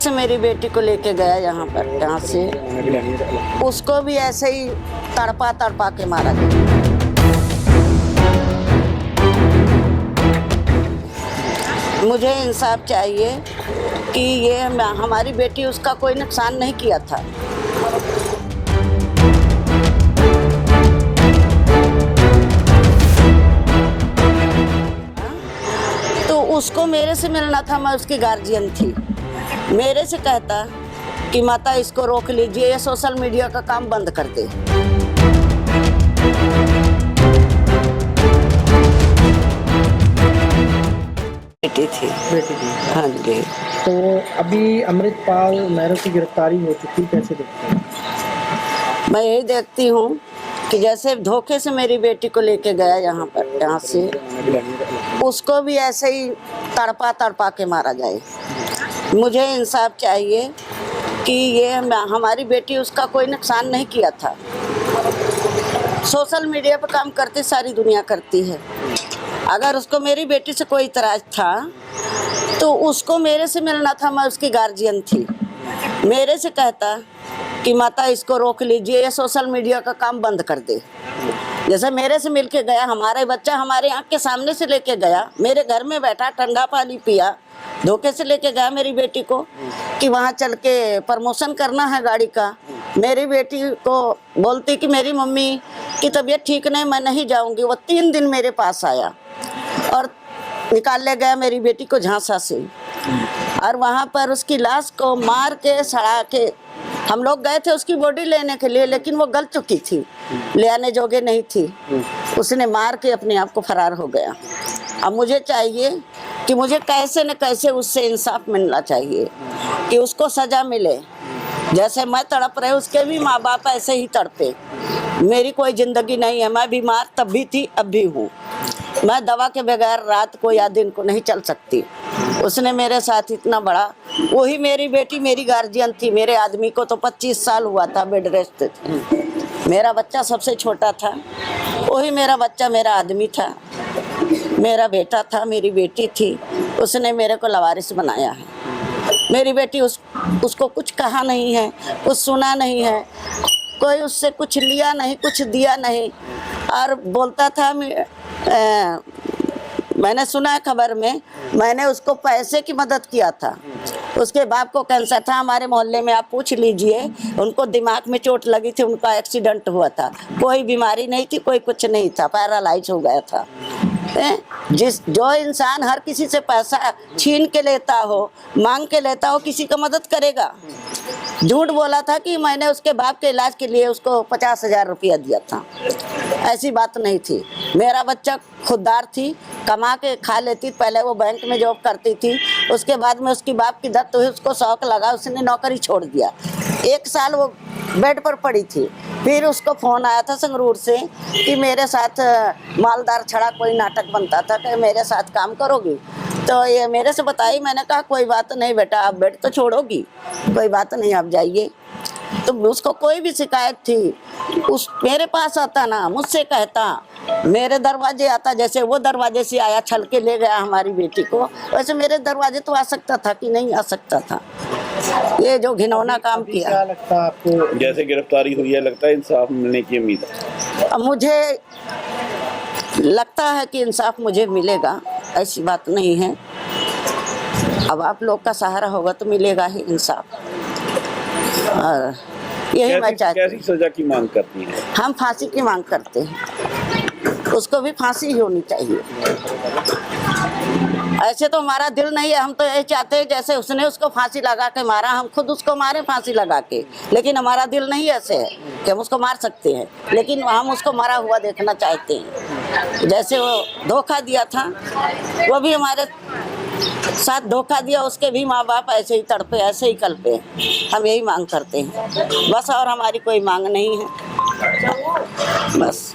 से मेरी बेटी को लेके गया यहाँ से उसको भी ऐसे ही तड़पा तड़पा के मारा गया। मुझे इंसाफ चाहिए कि ये हमारी बेटी, उसका कोई नुकसान नहीं किया था। तो उसको मेरे से मिलना था, मैं उसकी गार्जियन थी। मेरे से कहता कि माता इसको रोक लीजिए, ये सोशल मीडिया का काम बंद कर दे। बेटी थी। हाँ जी। तो अभी अमृतपाल महरो की गिरफ्तारी हो चुकी, कैसे देखते हैं? मैं यही देखती हूँ कि जैसे धोखे से मेरी बेटी को लेके गया यहाँ से उसको भी ऐसे ही तड़पा तड़पा के मारा जाए। मुझे इंसाफ चाहिए कि ये हमारी बेटी, उसका कोई नुकसान नहीं किया था। सोशल मीडिया पर काम करती सारी दुनिया करती है। अगर उसको मेरी बेटी से कोई इतराज था तो उसको मेरे से मिलना था, मैं उसकी गार्जियन थी। मेरे से कहता कि माता इसको रोक लीजिए, ये सोशल मीडिया का काम बंद कर दे। जैसे मेरे से मिल के गया, हमारे बच्चा हमारे आँख के सामने से लेके गया, मेरे घर में बैठा ठंडा पानी पिया, धोखे से लेके गया मेरी बेटी को कि वहाँ चल के प्रमोशन करना है गाड़ी का। मेरी बेटी को बोलती कि मेरी मम्मी की तबीयत ठीक नहीं, मैं नहीं जाऊँगी। वो 3 दिन मेरे पास आया और निकाल ले गया मेरी बेटी को झांसा से, और वहाँ पर उसकी लाश को मार के सड़ा के हम लोग गए थे उसकी बॉडी लेने के लिए, लेकिन वो गल चुकी थी, ले आने जोगे नहीं थी। उसने मार के अपने आप को फरार हो गया। अब मुझे चाहिए कि मुझे कैसे न कैसे उससे इंसाफ मिलना चाहिए कि उसको सजा मिले। जैसे मैं तड़प रहे, उसके भी माँ बाप ऐसे ही तड़पे। मेरी कोई जिंदगी नहीं है, मैं बीमार तब भी थी, अब भी हूँ। मैं दवा के बगैर रात को या दिन को नहीं चल सकती। उसने मेरे साथ इतना बड़ा, वही मेरी बेटी मेरी गार्जियन थी। मेरे आदमी को तो 25 साल हुआ था, बेड रेस्ट थे। मेरा बच्चा सबसे छोटा था, वही मेरा बच्चा मेरा आदमी था, मेरा बेटा था, मेरी बेटी थी। उसने मेरे को लवारिस बनाया है। मेरी बेटी उसको कुछ कहा नहीं है, कुछ सुना नहीं है, कोई उससे कुछ लिया नहीं, कुछ दिया नहीं। और बोलता था, मैंने सुना है खबर में, मैंने उसको पैसे की मदद किया था। उसके बाप को कैंसर था, हमारे मोहल्ले में आप पूछ लीजिए, उनको दिमाग में चोट लगी थी, उनका एक्सीडेंट हुआ था। कोई बीमारी नहीं थी, कोई कुछ नहीं था, पैरालाइज हो गया था। जो इंसान हर किसी से पैसा छीन के लेता हो, मांग के लेता हो, किसी का मदद करेगा? झूठ बोला था कि मैंने उसके बाप के इलाज के लिए उसको 50,000 रुपया दिया था। ऐसी बात नहीं थी। मेरा बच्चा खुददार थी, कमा के खा लेती। पहले वो बैंक में जॉब करती थी, उसके बाद में उसकी बाप की डेथ हुई, उसको शौक लगा, उसने नौकरी छोड़ दिया। 1 साल वो बेड पर पड़ी थी। फिर उसको फ़ोन आया था संगरूर से कि मेरे साथ मालदार छड़ा कोई नाटक बनता था, कि मेरे साथ काम करोगी? तो ये मेरे से बताई। मैंने कहा कोई बात नहीं बेटा, आप बेड तो छोड़ोगी, कोई बात नहीं, आप जाइए। तो उसको कोई भी शिकायत थी, मेरे पास आता ना, मुझसे कहता, मेरे दरवाजे आता। जैसे वो दरवाजे से आया, छल के ले गया हमारी बेटी को, वैसे मेरे दरवाजे तो आ सकता था कि नहीं आ सकता था। ये जो घिनौना काम किया। क्या लगता है आपको, जैसे गिरफ्तारी हुई है, लगता है इंसाफ मिलने की उम्मीद है? अब मुझे लगता है कि इंसाफ मुझे मिलेगा, ऐसी बात नहीं है। अब आप लोग का सहारा होगा तो मिलेगा ही इंसाफ। और यही मैं चाहती हूँ। कैसी सजा की मांग करती हैं? हम फांसी की मांग करते हैं, उसको भी फांसी ही होनी चाहिए। ऐसे तो हमारा दिल नहीं है, हम तो यही चाहते हैं जैसे उसने उसको फांसी लगा के मारा, हम खुद उसको मारे फांसी लगा के। लेकिन हमारा दिल नहीं ऐसे है कि हम उसको मार सकते हैं, लेकिन हम उसको मरा हुआ देखना चाहते हैं। जैसे वो धोखा दिया था, वो भी हमारे साथ धोखा दिया, उसके भी माँ बाप ऐसे ही तड़पे, ऐसे ही कल्पे। हम यही मांग करते हैं बस, और हमारी कोई मांग नहीं है बस।